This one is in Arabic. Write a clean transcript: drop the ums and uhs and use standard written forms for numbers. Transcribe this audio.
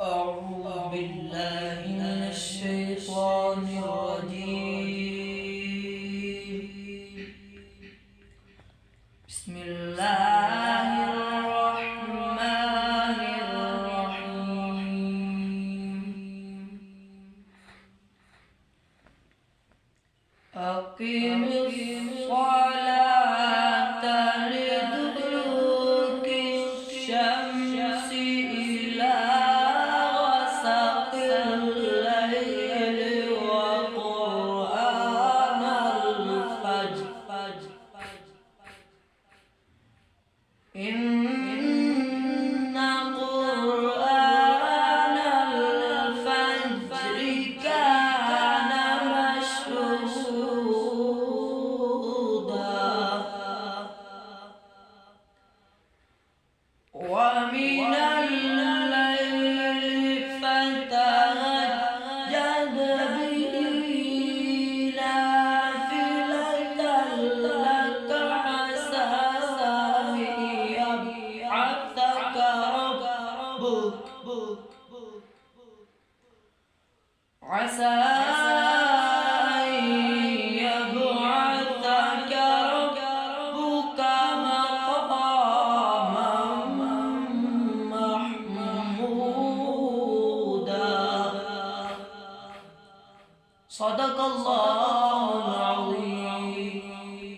أعوذ بالله من الشيطان الرجيم. بسم الله الرحمن الرحيم. أقم الصلاة لدلوك الشمس إلى غسق الليل وقرآن الفجر إن قرآن الفجر كان مشهودا ومن الليل فتهجد به نافلة لك عسى أن يبعثك ربك مقاما محمودا. صدق